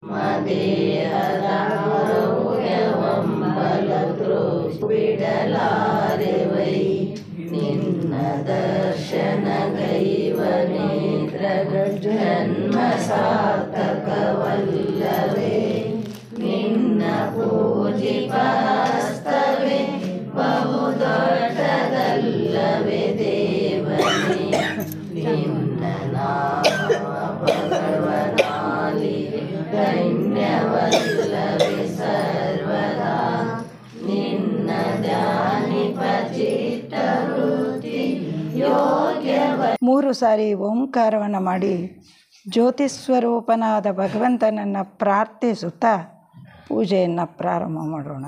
ದೇಹದ ಆರೋಗ್ಯವಂಬಲದ್ರು ಬಿಡಲಾರೆವೈ ನಿನ್ನ ದರ್ಶನ ಗೈವ ನೇತ್ರಗಳು ಜನ್ಮ ಸಾರ್ಥಕವಲ್ಲವೇ ನಿನ್ನ ಪೂಜಿಪಸ್ತವೇ ಬಹುದೊಡ್ಡದಲ್ಲವೇ ದೇವನೇ ನಿನ್ನ ನಾಮ ಭಗವನಾಲಿ ಧನ್ಯವಲ್ಲವೇ ಸರ್ವದಾ ನಿನ್ನ ಧ್ಯಾನಿಪ ಚಿತ್ತವೃತ್ತಿ ಯೋಗ್ಯವ. 3 ಸಾರಿ ಓಂಕಾರವನ್ನು ಮಾಡಿ ಜ್ಯೋತಿಸ್ವರೂಪನಾದ ಭಗವಂತನನ್ನು ಪ್ರಾರ್ಥಿಸುತ್ತಾ ಪೂಜೆಯನ್ನು ಪ್ರಾರಂಭ ಮಾಡೋಣ.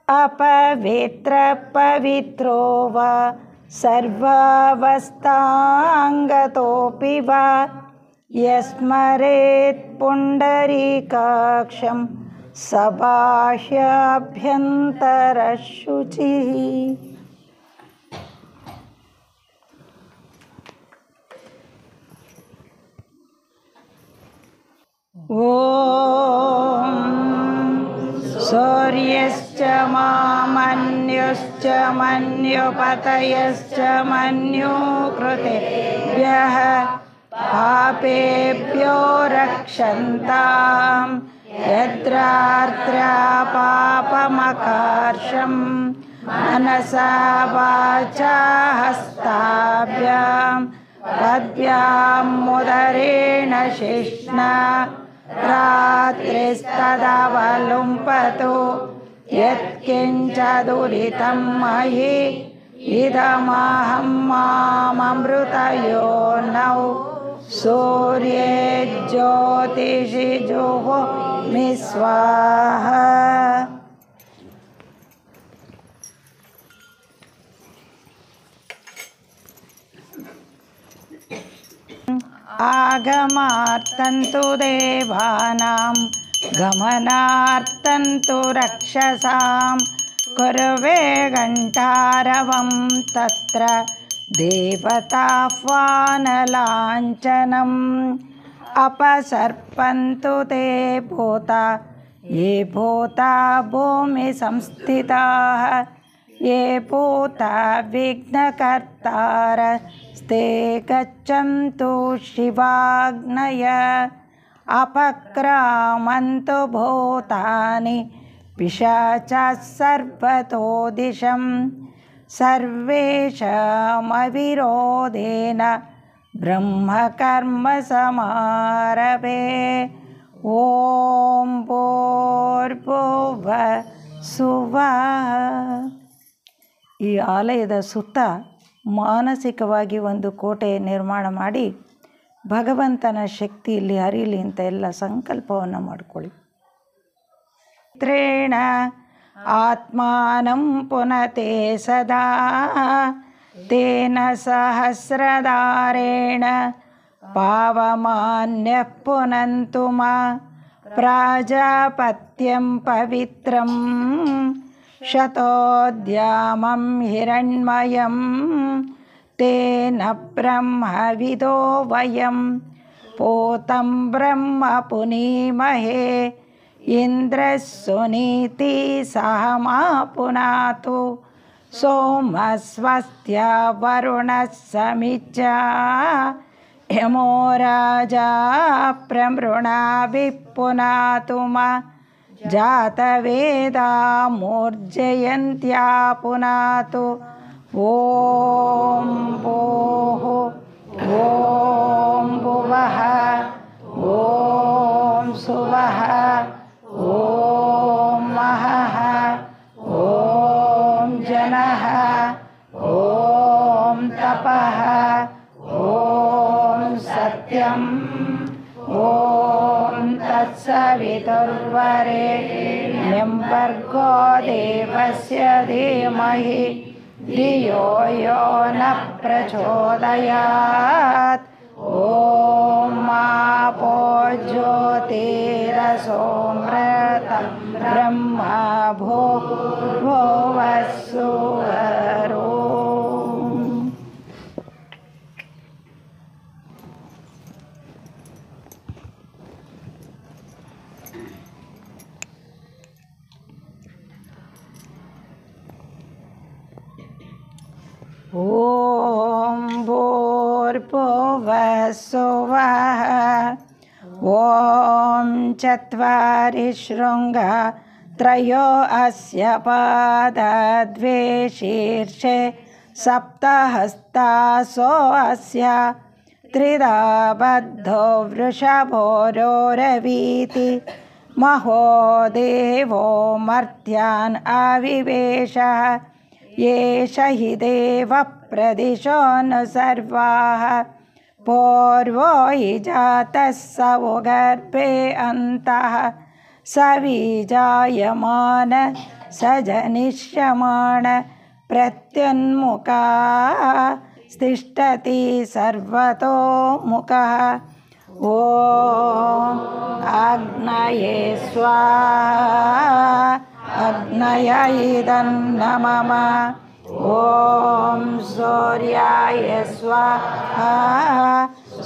अपवित्र पवित्रो वा सर्वावस्थांगतोऽपि वा यस्मरेत् पुण्डरीकाक्षं सबाह्याभ्यन्तरशुचिः. सूर्यश्च मामन्युश्च मन्युपतयश्च मन्युकृतेभ्यः पापेभ्यो रक्षन्तां यद्रार्त्र्या पापमकार्षं मनसा वाचा हस्ताभ्यां पद्भ्यां मुदरेण शिष्णा रात्रिस्तदवलुम्पतु यत्किञ्चदुरितं मयि इदमहं माममृतयोनौ सूर्ये ज्योतिषि जुहोमि स्वाहा. आगमार्थन्तु देवानां गमनार्थन्तु रक्षसां कुर्वे घण्टारवं तत्र देवताह्वानलाञ्छनम् अपसर्पन्तु ते भूता ये भूता भूमि संस्थिताः ये भूता विघ्नकर्तारस्ते गच्छन्तु शिवाग्नय अपक्रामन्तु भूतानि पिशाचाः सर्वतो दिशं सर्वेषामविरोधेन ब्रह्मकर्म समारभे. ओम भूर्भुवः सुवः. ಈ ಆಲಯದ ಸುತ್ತ ಮಾನಸಿಕವಾಗಿ ಒಂದು ಕೋಟೆ ನಿರ್ಮಾಣ ಮಾಡಿ ಭಗವಂತನ ಶಕ್ತಿ ಇಲ್ಲಿ ಹರಿಯಲಿ ಅಂತ ಎಲ್ಲ ಸಂಕಲ್ಪವನ್ನು ಮಾಡಿಕೊಳ್ಳಿ. ತ್ರೇಣ ಆತ್ಮಾನಂ ಪುನತೆ ಸದಾ ತೇನ ಸಹಸ್ರಧಾರೇಣ ಪಾವಮಾನ್ಯಃ ಪುನಂತು ಮಾ ಪ್ರಾಜಾಪತ್ಯಂ ಪವಿತ್ರಂ ಶತೋದ್ಯಾಮಂ ಹಿರಣ್ಮಯಂ ತೇನ ಬ್ರಹ್ಮವಿದೋ ವಯಂ ಪೋತಂ ಬ್ರಹ್ಮ ಪುನೀಮಹೇ ಇಂದ್ರಸ್ಸುನೀತಿ ಸಹ ಮಾ ಪುನಾತು ಸೋಮಸ್ವಸ್ತ್ಯ ವರುಣಃ ಸಮಿಚ್ಚಾ ಯಮೋ ರಾಜಾ ಪ್ರಮೃಣಾಭಿಃ ಪುನಾತು ಮಾ ಜಾತವೇದಾ ಮೂರ್ಜಯಂತ್ಯಾ ಪುನಾತು. ಓಂ ಭೂಃ ಓಂ ಭುವಃ सुवः ॐ महः ॐ जनः ॐ तपः ॐ सत्यम् ॐ तत्सवितुर्वरेण्यं भर्गो देवस्य धीमहि धियो यो न प्रचोदयात् ॐ आपो ज्योतिरसोऽमृतं ब्रह्मा भूर्भुवस्सुवरो। ॐ भूर्भुवस्सुवः ॐ चत्वारि शृङ्गा त्रयो अस्य पादा द्वे शीर्षे सप्तहस्तासो अस्य त्रिधा बद्धो वृषभोरोरवीति महो देवो मर्त्यान् आविवेशः येष हि देवः प्रदिशो न सर्वाः पूर्वो हि जातः स वो गर्भे अन्तः स विजायमान स जनिष्यमाण प्रत्युन्मुखा तिष्ठति सर्वतोमुखः ॐ आग्नये स्वाहा अग्नय इदन्नमम ॐ सूर्याय स्वाहा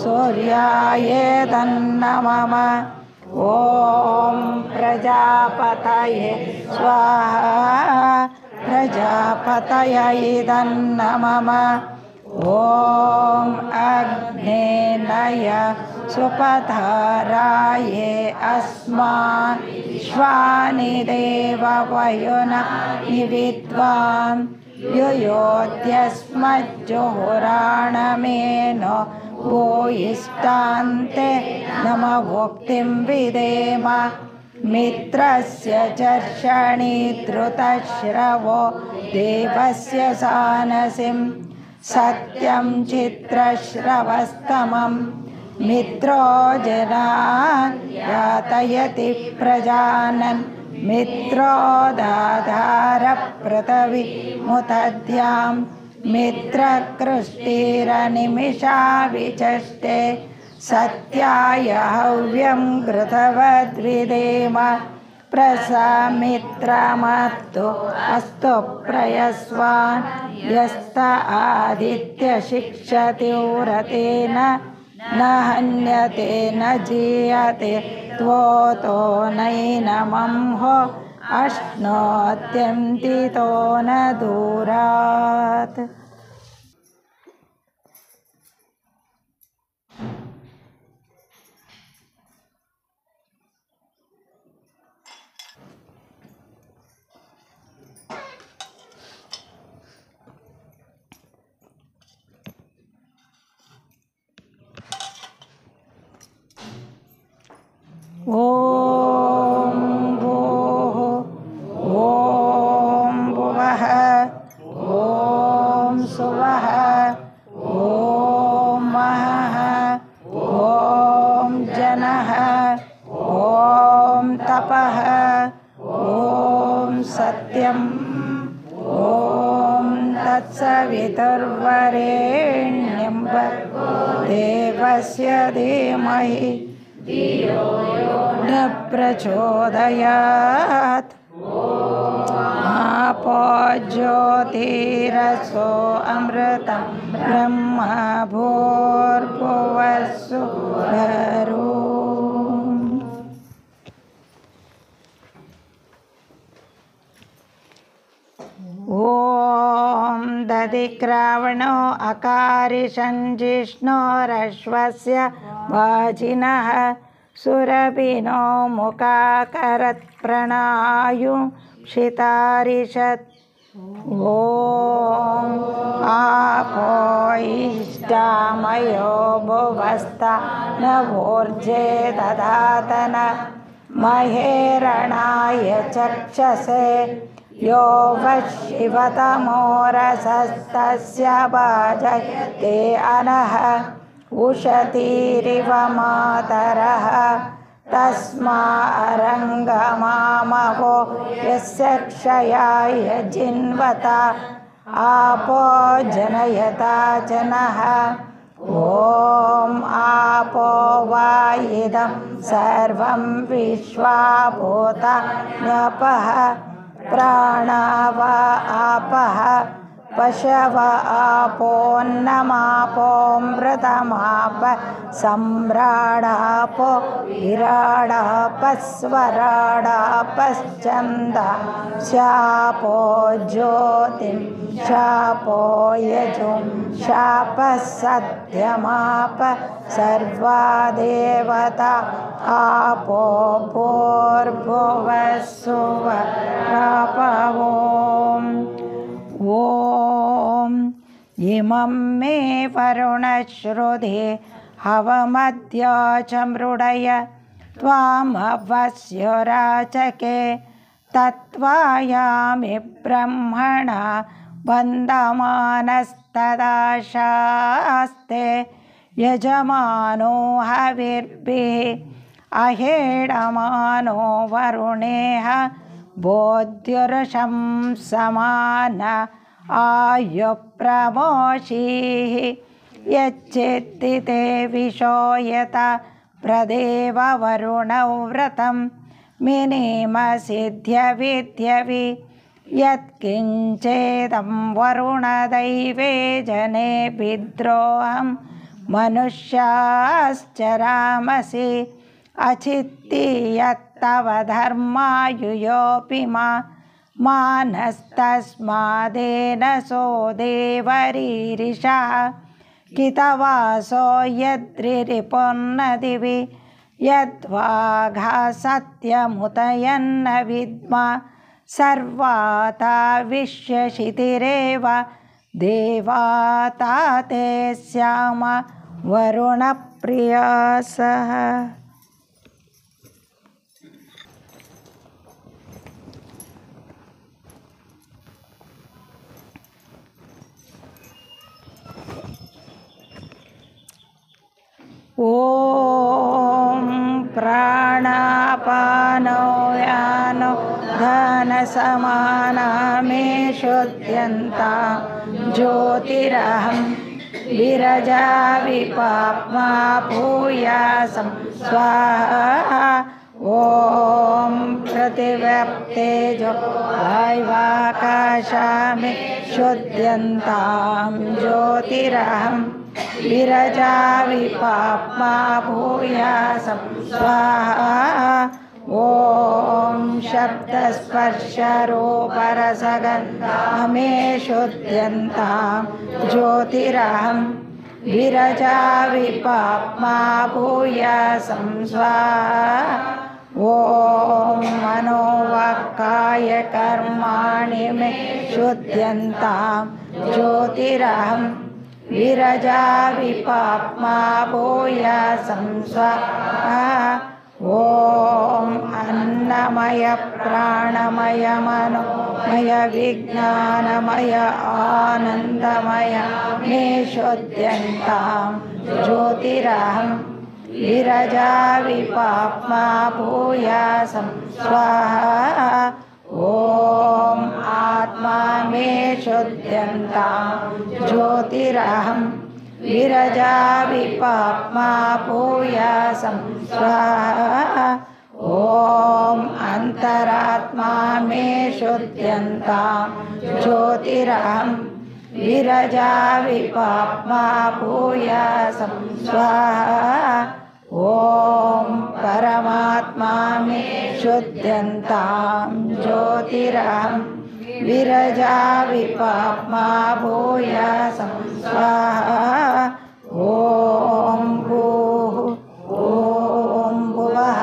सूर्याय तन्नमम ॐ प्रजापतये स्वाहा प्रजापतये इदन्नमम ॐ अग्नेनय सुपधाराय अस्मान् श्वानि देववयुनानि विद्वान् युयोध्यस्मज्जुहुराणमेनो भूयिष्ठान्ते नमवोक्तिं विधेम मित्रस्य चर्षणि धृतश्रवो देवस्य सानसिं सत्यं चित्रश्रवस्तमं मित्रो जनान् यातयति प्रजानन् मित्रो दाधार पृथ्वी मुतध्यां मित्रकृष्टिरनिमिषा विचष्टे सत्याय हव्यं घृतवद्विधेम प्रसमित्रमस्तु अस्तु प्रयस्वान् यस्त आदित्य शिक्षति व्रतेन न हन्यते न जीयते त्वोतो नैनमंहो अश्नोत्यन्तितो न दूरात्। ॐ भूः ॐ भुवः ॐ सुवः ॐ महः ॐ जनः ॐ तपः ॐ सत्यम् ॐ तत्सवितुर्वरेण्यं भर्गो देवस्य धीमहि न प्रचोदयात् आपो ज्योतिरसो अमृतं ब्रह्म भूर्भुवस्सुवरो। ॐ दधिक्रावणो अकारिषञ्जिष्णोरश्वस्य वाजिनः सुरभिनो मुखाकरत्प्रणायुं क्षितारिषत् ॐ आपो इष्टामयो भुवस्ता नवोर्जे दधातन महेरणाय चक्षसे यो वशिवतमो रसस्तस्य भाजयते अनः उशतीरिव मातरः तस्मा अरङ्गमामवो यस्य क्षयाय जिन्वता आपो जनयता जनः ॐ आपो वा इदं सर्वं विश्वाभूतान्यपः प्राणा वा आपः पशव आपोन्नमापोऽमृतमाप सम्राडापो विराडापस्वराडापश्चन्दांशापो ज्योतिं शापो यजुं शापः सत्यमाप सर्वा देवता आपो भूर्भुवः सुवरापवो ॐ इमं मे वरुणश्रुधे हवमद्य च मृडय त्वामवस्य राचके तत्त्वायामि ब्रह्मणा वन्दमानस्तदाशास्ते यजमानो हविर्भिः अहेडमानो वरुणेह बोध्युर्षं समान आयुप्रमोषीः यच्चित्तिते विशोयत प्रदेव वरुणौ व्रतं मिनिमसिद्ध्यविद्यवि यत्किञ्चेदं वरुणदैवे जने विद्रोहं मनुष्याश्चरामसि अचित्ति यत्तव धर्मायुयोऽपि मानस्तस्मादेन सो देवरीरिषः कितवासो यद्रिरिपुर्नदिवि यद्वाघा सत्यमुतयन्न विद्मा सर्वाता विश्यशितिरेव देवाता ते स्याम वरुणप्रियासः ॐ प्राणापानो यानो धनसमाना मे शुद्ध्यन्ता ज्योतिरहं विरजा विपाप्मा भूयासं स्वाहा ॐ पृथिव्यप्तेजो वाय्वाकाशा मे शुद्ध्यन्तां ज्योतिरहं विरजा विपाप्मा भूयासं स्वाहा ॐ शब्दस्पर्शरूपरसगन्धा मे शुद्ध्यन्तां ज्योतिरहं विरजा विपाप्मा भूयासं स्वाहा ॐ मनोवाक्कायकर्माणि मे शुद्ध्यन्तां ज्योतिरहं विरजा विपाप्मा भूयासं स्वाहा ॐ अन्नमय प्राणमय मनोमय विज्ञानमय आनन्दमय मे शुद्ध्यन्तां ज्योतिरहं विरजा विपाप्मा भूयासं स्वाहा ॐ आत्मा मे शुद्ध्यन्तां ज्योतिरहं विरजा विपाप्मा भूयासं स्वाहा ॐ अन्तरात्मा मे शुद्ध्यन्तां ज्योतिरहं विरजा विपाप्मा भूयासं स्वाहा ॐ परमात्मा मे शुद्ध्यन्तां ज्योतिरहं विरजा विपाप्मा भूयासं स्वाहा ॐ भूः ॐ भुवः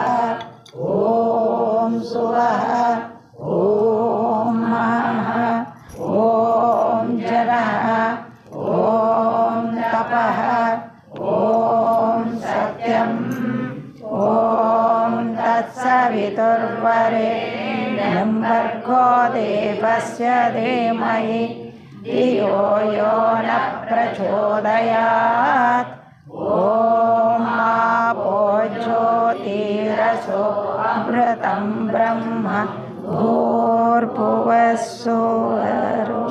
ॐ सुवः ॐ महः तत्सवितुर्वरेण्यं भर्गो देवस्य धीमहि धियो यो नः प्रचोदयात्। ॐ आपो ज्योतिरसो अमृतं ब्रह्म भूर्भुवः स्वरो.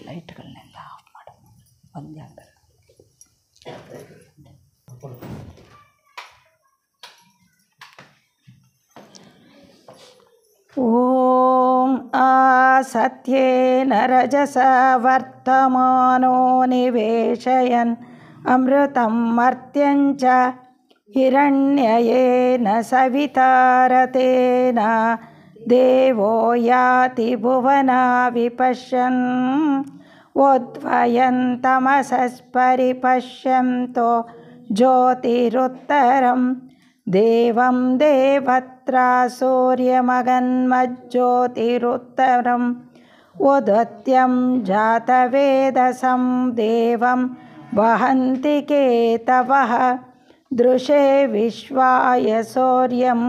ಲೈಟ್ಗಳನ್ನೆಲ್ಲ ಆಫ್ ಮಾಡು ಒಂದೇ ಆಗಲ್ಲ. ಓಂ ಆಸತ್ಯೇನ ರಜಸ ವರ್ತಮಾನೋ ನಿವೇಶಯನ್ ಅಮೃತಂ ಮರ್ತ್ಯಂಚ ಹಿರಣ್ಯಯೇನ ಸವಿತಾರತೇನ ದೇವೋ ಯಾತಿ ಭುವನ ವಿಪಶ್ಯನ್ ಉದ್ವಯಂತಮಸಸ್ಪರಿಪಶ್ಯಂತೋ ಜ್ಯೋತಿರುತ್ತರಂ ದೇವಂ ದೇವತ್ರ ಸೂರ್ಯಮಗನ್ಮಜ್ಯೋತಿರುತ್ತರಂ ಉದತ್ಯಂ ಜಾತವೇದಸಂ ದೇವಂ ವಹಂತಿ ಕೇತವಃ ದೃಶೇ ವಿಶ್ವಾಯ ಸೂರ್ಯಂ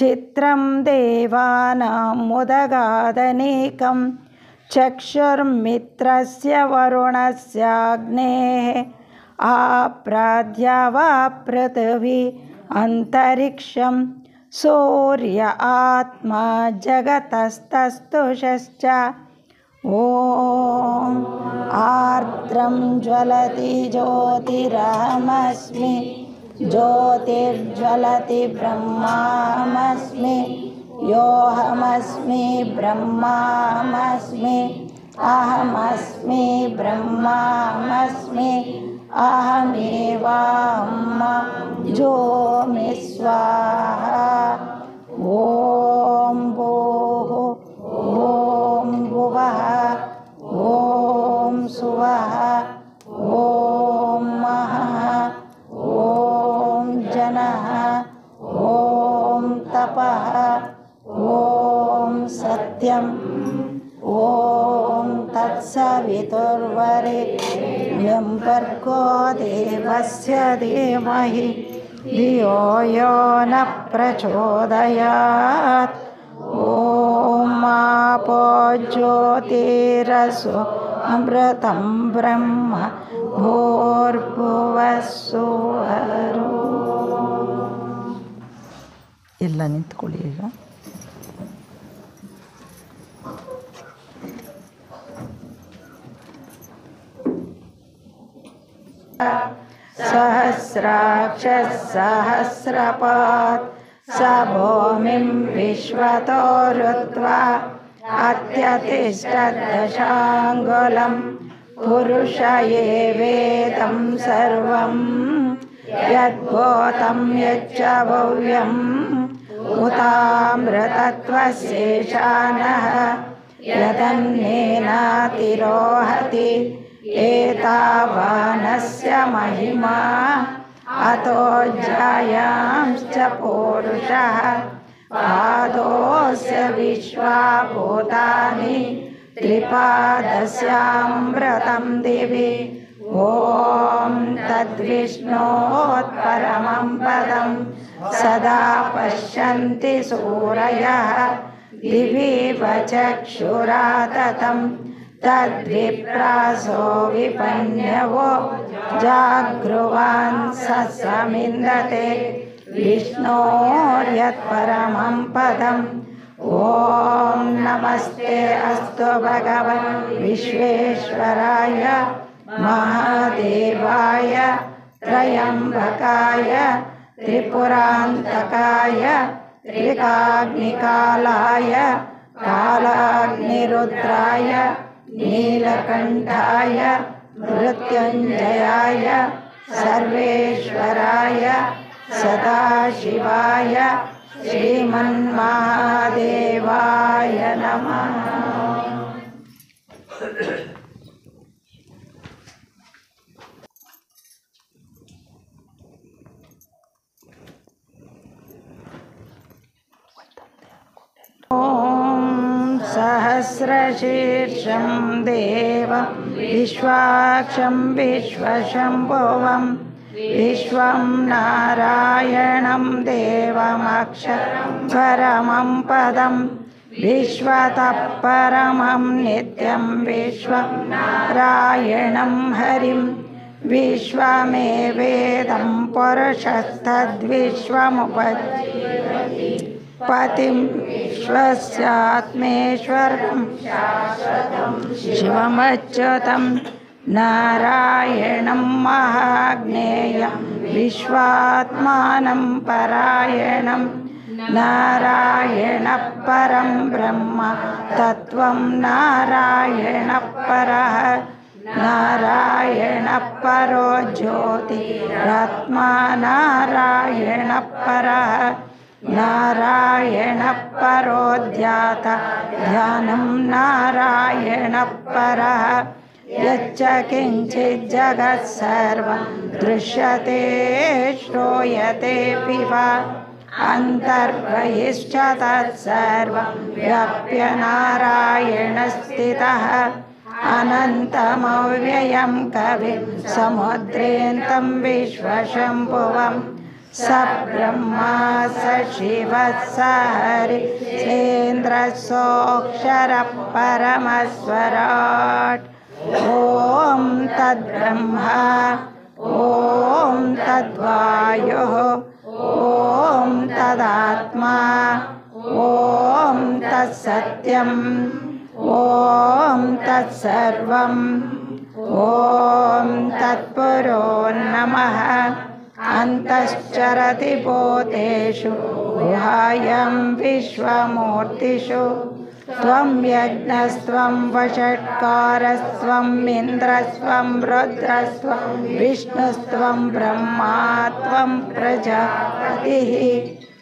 ಚಿತ್ರಂ ದೇವಾನಾಂ ಮುದಗಾದನೇಕಂ ಚಕ್ಷುರ್ಮಿತ್ರಸ್ಯ ವರುಣಸ್ಯಾಗ್ನೇಃ ಆಪ್ರಾದ್ಯಾವಾ ಪೃಥಿವೀ ಅಂತರಿಕ್ಷಂ ಸೂರ್ಯ ಆತ್ಮ ಜಗತಸ್ತಸ್ತುಷಶ್ಚ. ಓಂ ಆರ್ದ್ರಂ ಜ್ವಲತಿ ಜ್ಯೋತಿರಹಮಸ್ಮಿ ಜ್ಯೋತಿರ್ಜ್ವಲತಿ ಬ್ರಹ್ಮಾಹಮಸ್ಮಿ ಯೋಹಮಸ್ಮಿ ಬ್ರಹ್ಮಾಹಮಸ್ಮಿ ಅಹಮಸ್ಮಿ ಬ್ರಹ್ಮಾಹಮಸ್ಮಿ ಅಹಮೇವಾಹಂ ಜೋಮಿ ಸ್ವಾಹಾ. ಓಂ ಭೂಃ ಓಂ ಭುವಃ ಓಂ ಸುವಃ ಓಂ ಮಹಃ ಓಂ ಜನಃ ಓಂ ತಪಃ ಓಂ ಸತ್ಯಂ ಓಂ ತತ್ಸವಿತುರ್ವರೆಣ್ಯಂ ಭರ್ಗೋ ದೇವಸ್ಯ ಧೀಮಹಿ ಧಿಯೋ ಯೋ ನಃ ಪ್ರಚೋದಯಾತ್. ಓಂ ಆಪೋ ಜ್ಯೋತಿರಸೋ ಅಮೃತಂ ಬ್ರಹ್ಮ ಭೂರ್ಭುವಃ ಸ್ವರೋ. ಎಲ್ಲ ನಿಂತ್ಕೊಳ್ಳಿ ಈಗ. सहस्राक्षः सहस्रपात् स भूमिं विश्वतो ऋत्वा अत्यतिष्ठद्दशाङ्गुलं पुरुष एवेदं सर्वं यद्भूतं यच्च भव्यम् उतामृतत्वशेषानः यदन्नेनातिरोहति एतावानस्य महिमा अतो जायांश्च पौरुषः पादोऽस्य विश्वाभूतानि त्रिपादस्यामृतं दिवि ॐ तद्विष्णोत्परमं पदं सदा पश्यन्ति सूरयः दिवीव चक्षुरा ततं तद्विप्रासो विपन्यवो जागृवान् समिन्दते विष्णोर्यत्परमं पदम् ॐ नमस्ते अस्तु भगवन् विश्वेश्वराय महादेवाय त्रयम्बकाय त्रिपुरान्तकाय त्रिकाग्निकालाय कालाग्निरुद्राय नीलकण्ठाय मृत्युञ्जयाय सर्वेश्वराय सदाशिवाय श्रीमन्महादेवाय नमः। सहस्रशीर्षं देवं विश्वाक्षं विश्वशम्भुवं विश्वं नारायणं देवमक्षरं परमं पदं विश्वतः परमं नित्यं विश्वं नारायणं हरिं विश्वमेवेदं पुरुषस्तद्विश्वमुपजीवति पतिं विश्वस्यात्मेश्वरं शाश्वतं शिवमच्युतं नारायणं महाज्ञेयं विश्वात्मानं परायणं नारायणः परं ब्रह्म तत्त्वं नारायणः परः नारायणः परो ज्योतिरात्मा नारायणः परः नारायणः परो ध्याता ध्यानं नारायणः परः यच्च किञ्चित् जगत् सर्वं दृश्यते श्रूयतेऽपि वा अन्तर्बहिश्च तत्सर्वं व्याप्य नारायणस्थितः अनन्तमव्ययं कविं समुद्रेऽन्तं विश्वशम्भुवं स ब्रह्मा स शिवः स हरिः सोऽक्षरः परमस्वराट् ॐ तद्ब्रह्मा ॐ तद्वायुः ॐ तदात्मा ॐ तत्सत्यम् ॐ तत्सर्वं ॐ तत्पुरो नमः अन्तश्चरति भूतेषु गुहायां विश्वमूर्तिषु त्वं यज्ञस्त्वं वषट्कारस्त्वम् इन्द्रस्त्वं रुद्रस्त्वं विष्णुस्त्वं ब्रह्मा त्वं प्रजापतिः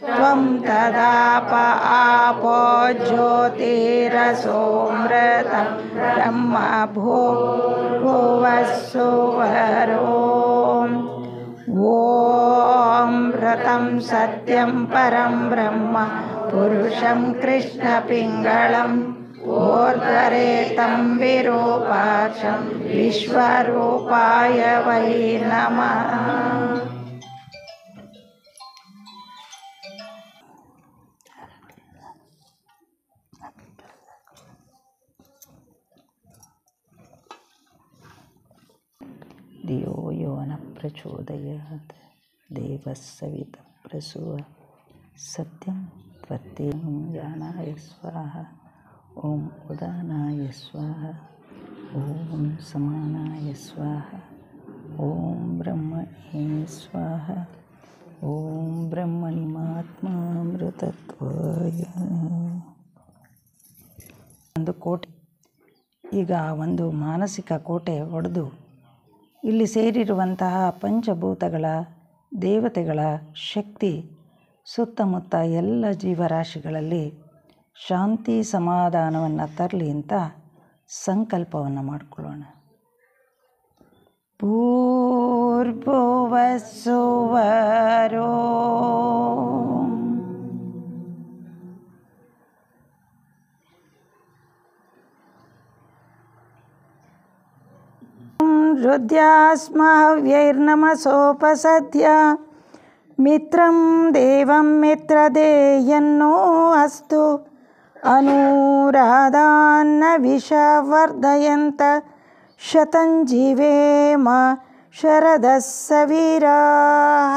त्वं तदाप आपो ज्योतिरसोऽमृतं ब्रह्म भूर्भुवः सुवरोम् ॐ ऋतं सत्यं परं ब्रह्म पुरुषं कृष्णपिङ्गळम् ऊर्ध्वरेतं विरूपाक्षं विश्वरूपाय वै नमः। धियो यो न प्रचोदयात् देवः सवितः प्रसूः सत्यं त्वत्तेन ज्ञानाय स्वाहा ॐ उदानाय स्वाहा ॐ समानाय स्वाहा ॐ ब्रह्मणे स्वाहा ॐ ಬ್ರಹ್ಮಣಿಮಾತ್ಮಾಮೃತತ್ವಾಯ. ಒಂದು ಕೋಟೆ, ಈಗ ಒಂದು ಮಾನಸಿಕ ಕೋಟೆ ಒಡೆದು ಇಲ್ಲಿ ಸೇರಿರುವಂತಹ ಪಂಚಭೂತಗಳ ದೇವತೆಗಳ ಶಕ್ತಿ ಸುತ್ತಮುತ್ತ ಎಲ್ಲ ಜೀವರಾಶಿಗಳಲ್ಲಿ ಶಾಂತಿ ಸಮಾಧಾನವನ್ನು ತರಲಿ ಅಂತ ಸಂಕಲ್ಪವನ್ನು ಮಾಡಿಕೊಳ್ಳೋಣ. ಭೂರ್ಭುವಃ ಸುವರೋ ಹೃದಯಾಸ್ಮಹವ್ಯೈರ್ನಮಸೋಪಸದ್ಯ ಮಿತ್ರಂ ದೇವಂ ಮಿತ್ರದೇಯನ್ನೋ ಅಸ್ತು ಅನುರಾಧಾನ್ನ ವಿಷವರ್ಧಯಂತ ಶತಂ ಜೀವೇಮ ಶರದಃ ಸವೀರಾಃ.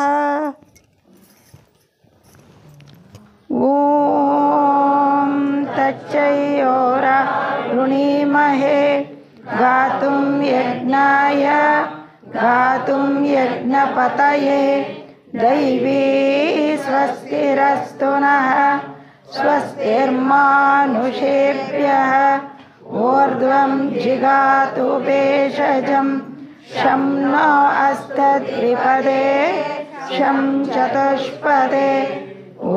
ಓಂ ತಚ್ಚಯೋರಾರುಣೀಮಹೇ गातुं यज्ञाय गातुं यज्ञपतये दैवी स्वस्तिरस्तु नः स्वस्तिर्मानुषेभ्यः ऊर्ध्वं जिगातु भेषजं शं नो अस्तद्विपदे शं चतुष्पदे.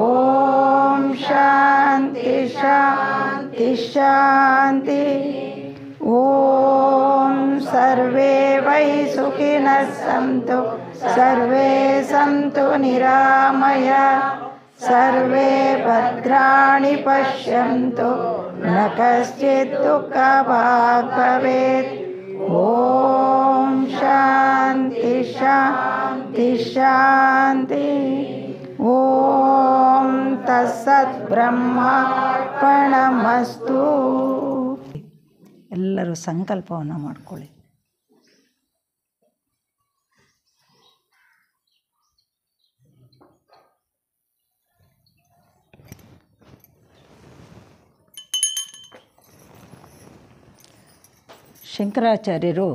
ॐ शान्ति शान्ति शान्ति. ॐ सर्वे वै सुखिनः सन्तु सर्वे सन्तु निरामया सर्वे भद्राणि पश्यन्तु न कश्चित् दुःखभाग् भवेत्. ಓಂ ಶಾಂತಿ ಶಾಂತಿ ಶಾಂತಿ. ಓಂ ತತ್ಸತ್ ಬ್ರಹ್ಮಾರ್ಪಣಮಸ್ತು. ಎಲ್ಲರೂ ಸಂಕಲ್ಪವನ್ನು ಮಾಡಿಕೊಳ್ಳಿ. ಶಂಕರಾಚಾರ್ಯರು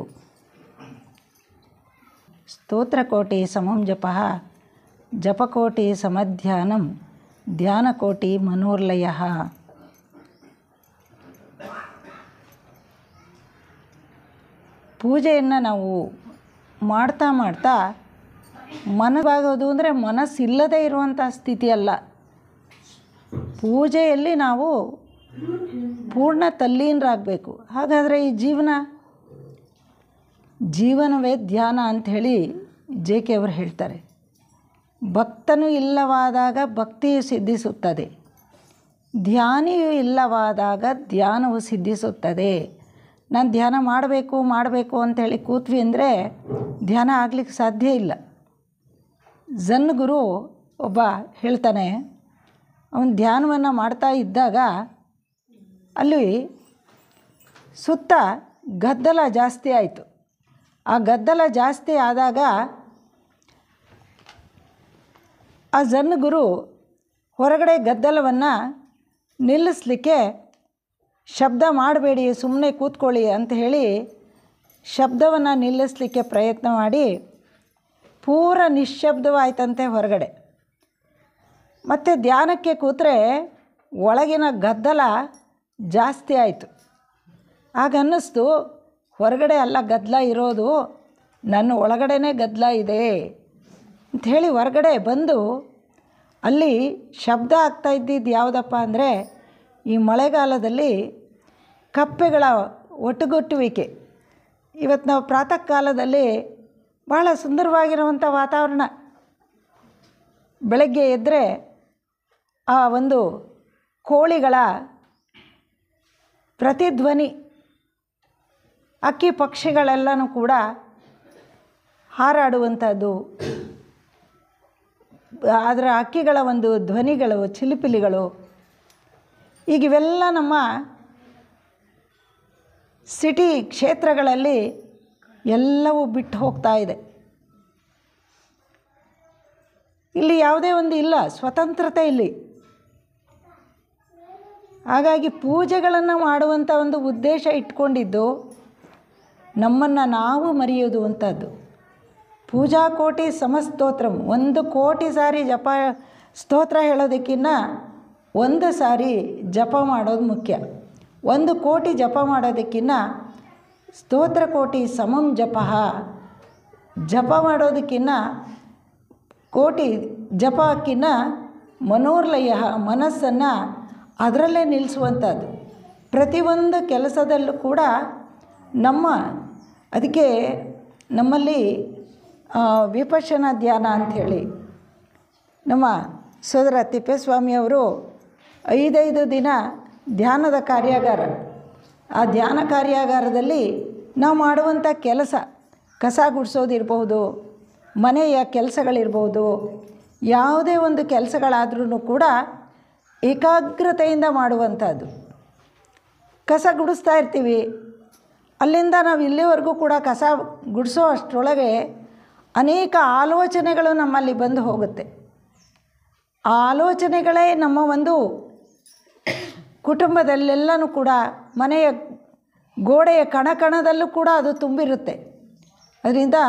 ಸ್ತೋತ್ರಕೋಟಿ ಸಮಂ ಜಪಃ ಜಪಕೋಟಿ ಸಮಧ್ಯಾನಂ ಧ್ಯಾನಕೋಟಿ ಮನೋರ್ಲಯಃ. ಪೂಜೆಯನ್ನು ನಾವು ಮಾಡ್ತಾ ಮಾಡ್ತಾ ಮನವಾಗೋದು ಅಂದರೆ ಮನಸ್ಸಿಲ್ಲದೆ ಇರುವಂಥ ಸ್ಥಿತಿ ಅಲ್ಲ. ಪೂಜೆಯಲ್ಲಿ ನಾವು ಪೂರ್ಣ ತಲ್ಲೀನರಾಗಬೇಕು. ಹಾಗಾದರೆ ಈ ಜೀವನವೇ ಧ್ಯಾನ ಅಂಥೇಳಿ JK ಅವರು ಹೇಳ್ತಾರೆ. ಭಕ್ತನು ಇಲ್ಲವಾದಾಗ ಭಕ್ತಿಯು ಸಿದ್ಧಿಸುತ್ತದೆ, ಧ್ಯಾನಿಯು ಇಲ್ಲವಾದಾಗ ಧ್ಯಾನವು ಸಿದ್ಧಿಸುತ್ತದೆ. ನಾನು ಧ್ಯಾನ ಮಾಡಬೇಕು ಅಂಥೇಳಿ ಕೂತ್ವಿ ಅಂದರೆ ಧ್ಯಾನ ಆಗಲಿಕ್ಕೆ ಸಾಧ್ಯ ಇಲ್ಲ. ಝನ್ ಗುರು ಒಬ್ಬ ಹೇಳ್ತಾನೆ, ಅವನು ಧ್ಯಾನವನ್ನು ಮಾಡ್ತಾ ಇದ್ದಾಗ ಅಲ್ಲಿ ಸುತ್ತ ಗದ್ದಲ ಜಾಸ್ತಿ ಆಯಿತು. ಆ ಗದ್ದಲ ಜಾಸ್ತಿ ಆದಾಗ ಆ ಝನ್ ಗುರು ಹೊರಗಡೆ ಗದ್ದಲವನ್ನು ನಿಲ್ಲಿಸಲಿಕ್ಕೆ ಶಬ್ದ ಮಾಡಬೇಡಿ, ಸುಮ್ಮನೆ ಕೂತ್ಕೊಳ್ಳಿ ಅಂತ ಹೇಳಿ ಶಬ್ದವನ್ನು ನಿಲ್ಲಿಸಲಿಕ್ಕೆ ಪ್ರಯತ್ನ ಮಾಡಿ ಪೂರ ನಿಶ್ಶಬ್ದವಾಯ್ತಂತೆ ಹೊರಗಡೆ. ಮತ್ತು ಧ್ಯಾನಕ್ಕೆ ಕೂತ್ರೆ ಒಳಗಿನ ಗದ್ದಲ ಜಾಸ್ತಿ ಆಯಿತು. ಆಗ ಅನ್ನಿಸ್ತು, ಹೊರಗಡೆ ಅಲ್ಲ ಗದ್ದಲ ಇರೋದು, ನನ್ನ ಒಳಗಡೆನೇ ಗದ್ದಲ ಇದೆ ಅಂಥೇಳಿ ಹೊರಗಡೆ ಬಂದು ಅಲ್ಲಿ ಶಬ್ದ ಆಗ್ತಾ ಇದ್ದಿದ್ದು ಯಾವುದಪ್ಪ ಅಂದರೆ ಈ ಮಳೆಗಾಲದಲ್ಲಿ ಕಪ್ಪೆಗಳ ಒಟ್ಟುಗೂಟುವಿಕೆ. ಇವತ್ತು ನಾವು ಪ್ರಾತಃ ಕಾಲದಲ್ಲಿ ಭಾಳ ಸುಂದರವಾಗಿರುವಂಥ ವಾತಾವರಣ. ಬೆಳಗ್ಗೆ ಎದ್ದರೆ ಆ ಒಂದು ಕೋಳಿಗಳ ಪ್ರತಿಧ್ವನಿ, ಅಕ್ಕಿ ಪಕ್ಷಿಗಳೆಲ್ಲನೂ ಕೂಡ ಹಾರಾಡುವಂಥದ್ದು, ಅದರ ಅಕ್ಕಿಗಳ ಒಂದು ಧ್ವನಿಗಳು, ಚಿಲಿಪಿಲಿಗಳು, ಈಗ ಇವೆಲ್ಲ ನಮ್ಮ ಸಿಟಿ ಕ್ಷೇತ್ರಗಳಲ್ಲಿ ಎಲ್ಲವೂ ಬಿಟ್ಟು ಹೋಗ್ತಾ ಇದೆ. ಇಲ್ಲಿ ಯಾವುದೇ ಒಂದು ಇಲ್ಲ, ಸ್ವತಂತ್ರತೆ ಇಲ್ಲಿ. ಹಾಗಾಗಿ ಪೂಜೆಗಳನ್ನು ಮಾಡುವಂಥ ಒಂದು ಉದ್ದೇಶ ಇಟ್ಕೊಂಡಿದ್ದು ನಮ್ಮನ್ನು ನಾವು ಮರೆಯೋದು ಅಂಥದ್ದು. ಪೂಜಾ ಕೋಟಿ ಸಮಸ್ತೋತ್ರಂ, 1 ಕೋಟಿ ಸಾರಿ ಸ್ತೋತ್ರ ಹೇಳೋದಕ್ಕಿಂತ 1 ಸಾರಿ ಜಪ ಮಾಡೋದು ಮುಖ್ಯ. 1 ಕೋಟಿ ಜಪ ಮಾಡೋದಕ್ಕಿಂತ ಸ್ತೋತ್ರ ಕೋಟಿ ಸಮಂ ಜಪಃ, ಜಪ ಮಾಡೋದಕ್ಕಿಂತ ಕೋಟಿ ಜಪಕ್ಕಿಂತ ಮನೋರ್ಲಯ, ಮನಸ್ಸನ್ನು ಅದರಲ್ಲೇ ನಿಲ್ಲಿಸುವಂಥದ್ದು. ಪ್ರತಿಯೊಂದು ಕೆಲಸದಲ್ಲೂ ಕೂಡ ಅದಕ್ಕೆ ನಮ್ಮಲ್ಲಿ ವಿಪಶ್ಯನಾ ಧ್ಯಾನ ಅಂಥೇಳಿ ನಮ್ಮ ಸೋದರ ತಿಪ್ಪೇಸ್ವಾಮಿಯವರು 5 ದಿನ ಧ್ಯಾನದ ಕಾರ್ಯಾಗಾರ. ಆ ಧ್ಯಾನ ಕಾರ್ಯಾಗಾರದಲ್ಲಿ ನಾವು ಮಾಡುವಂಥ ಕೆಲಸ, ಕಸ ಗುಡಿಸೋದಿರ್ಬೋದು, ಮನೆಯ ಕೆಲಸಗಳಿರ್ಬೋದು, ಯಾವುದೇ ಒಂದು ಕೆಲಸಗಳಾದ್ರೂ ಕೂಡ ಏಕಾಗ್ರತೆಯಿಂದ ಮಾಡುವಂಥದ್ದು. ಕಸ ಗುಡಿಸ್ತಾ ಇರ್ತೀವಿ, ಅಲ್ಲಿಂದ ನಾವು ಇಲ್ಲಿವರೆಗೂ ಕೂಡ ಕಸ ಗುಡಿಸೋ ಅಷ್ಟರೊಳಗೆ ಅನೇಕ ಆಲೋಚನೆಗಳು ನಮ್ಮಲ್ಲಿ ಬಂದು ಹೋಗುತ್ತೆ. ಆ ಆಲೋಚನೆಗಳೇ ನಮ್ಮ ಒಂದು ಕುಟುಂಬದಲ್ಲೆಲ್ಲನೂ ಕೂಡ, ಮನೆಯ ಗೋಡೆಯ ಕಣಕಣದಲ್ಲೂ ಕೂಡ ಅದು ತುಂಬಿರುತ್ತೆ. ಅದರಿಂದ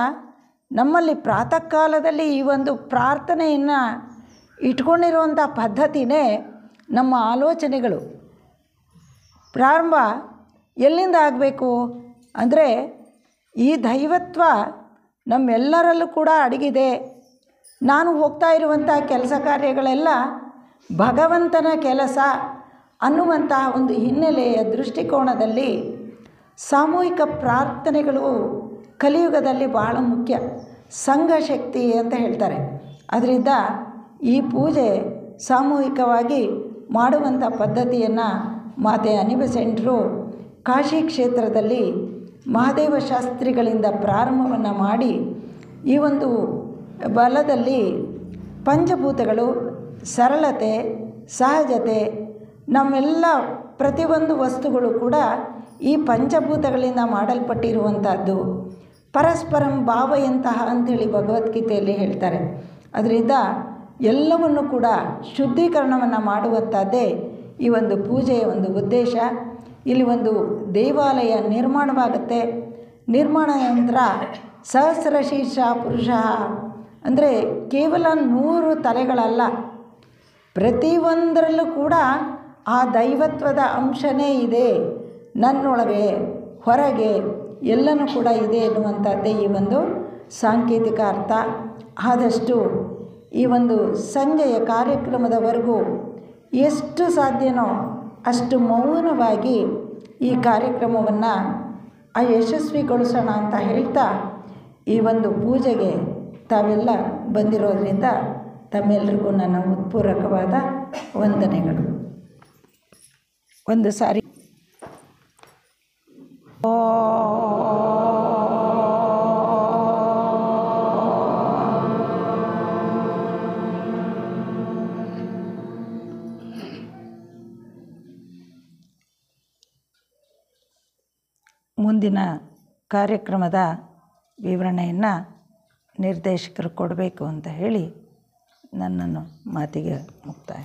ನಮ್ಮಲ್ಲಿ ಪ್ರಾತಃ ಕಾಲದಲ್ಲಿ ಈ ಒಂದು ಪ್ರಾರ್ಥನೆಯನ್ನು ಇಟ್ಕೊಂಡಿರುವಂಥ ಪದ್ಧತಿನೇ ನಮ್ಮ ಆಲೋಚನೆಗಳು. ಪ್ರಾರಂಭ ಎಲ್ಲಿಂದ ಆಗಬೇಕು ಅಂದರೆ, ಈ ದೈವತ್ವ ನಮ್ಮೆಲ್ಲರಲ್ಲೂ ಕೂಡ ಅಡಗಿದೆ. ನಾನು ಹೋಗ್ತಾ ಇರುವಂಥ ಕೆಲಸ ಕಾರ್ಯಗಳೆಲ್ಲ ಭಗವಂತನ ಕೆಲಸ ಅನ್ನುವಂಥ ಒಂದು ಹಿನ್ನೆಲೆಯ ದೃಷ್ಟಿಕೋನದಲ್ಲಿ ಸಾಮೂಹಿಕ ಪ್ರಾರ್ಥನೆಗಳು ಕಲಿಯುಗದಲ್ಲಿ ಬಹಳ ಮುಖ್ಯ. ಸಂಘಶಕ್ತಿ ಅಂತ ಹೇಳ್ತಾರೆ. ಅದರಿಂದ ಈ ಪೂಜೆ ಸಾಮೂಹಿಕವಾಗಿ ಮಾಡುವಂಥ ಪದ್ಧತಿಯನ್ನು ಮಾತೆ ಅನಿಬೆಸೆಂಟರು ಕಾಶಿ ಕ್ಷೇತ್ರದಲ್ಲಿ ಮಹಾದೇವ ಶಾಸ್ತ್ರಿಗಳಿಂದ ಪ್ರಾರಂಭವನ್ನು ಮಾಡಿ ಈ ಒಂದು ಬಲದಲ್ಲಿ ಪಂಚಭೂತಗಳು, ಸರಳತೆ, ಸಹಜತೆ, ನಮ್ಮೆಲ್ಲ ಪ್ರತಿಯೊಂದು ವಸ್ತುಗಳು ಕೂಡ ಈ ಪಂಚಭೂತಗಳಿಂದ ಮಾಡಲ್ಪಟ್ಟಿರುವಂಥದ್ದು. ಪರಸ್ಪರಂ ಭಾವಯಂತಹ ಅಂಥೇಳಿ ಭಗವದ್ಗೀತೆಯಲ್ಲಿ ಹೇಳ್ತಾರೆ. ಅದರಿಂದ ಎಲ್ಲವನ್ನು ಕೂಡ ಶುದ್ಧೀಕರಣವನ್ನು ಮಾಡುವಂಥದ್ದೇ ಈ ಒಂದು ಪೂಜೆಯ ಒಂದು ಉದ್ದೇಶ. ಇಲ್ಲಿ ಒಂದು ದೇವಾಲಯ ನಿರ್ಮಾಣವಾಗುತ್ತೆ. ನಿರ್ಮಾಣ ನಂತರ ಸಹಸ್ರಶೀರ್ಷ ಪುರುಷ ಅಂದರೆ ಕೇವಲ 100 ತಲೆಗಳಲ್ಲ, ಪ್ರತಿಯೊಂದರಲ್ಲೂ ಕೂಡ ಆ ದೈವತ್ವದ ಅಂಶನೇ ಇದೆ, ನನ್ನೊಳಗೆ ಹೊರಗೆ ಎಲ್ಲನೂ ಕೂಡ ಇದೆ ಎನ್ನುವಂಥದ್ದೇ ಈ ಒಂದು ಸಾಂಕೇತಿಕ ಅರ್ಥ. ಆದಷ್ಟು ಈ ಒಂದು ಸಂಜೆಯ ಕಾರ್ಯಕ್ರಮದವರೆಗೂ ಎಷ್ಟು ಸಾಧ್ಯನೋ ಅಷ್ಟು ಮೌನವಾಗಿ ಈ ಕಾರ್ಯಕ್ರಮವನ್ನು ಯಶಸ್ವಿಗೊಳಿಸೋಣ ಅಂತ ಹೇಳ್ತಾ, ಈ ಒಂದು ಪೂಜೆಗೆ ತಾವೆಲ್ಲ ಬಂದಿರೋದ್ರಿಂದ ತಮ್ಮೆಲ್ಲರಿಗೂ ನನ್ನ ಉತ್ಪೂರ್ವಕವಾದ ವಂದನೆಗಳು. ಒಂದು ಸಾರಿ ಮುಂದಿನ ಕಾರ್ಯಕ್ರಮದ ವಿವರಣೆಯನ್ನು ನಿರ್ದೇಶಕರು ಕೊಡಬೇಕು ಅಂತ ಹೇಳಿ ನನ್ನನ್ನು ಮಾತಿಗೆ ಮುಕ್ತಾಯ.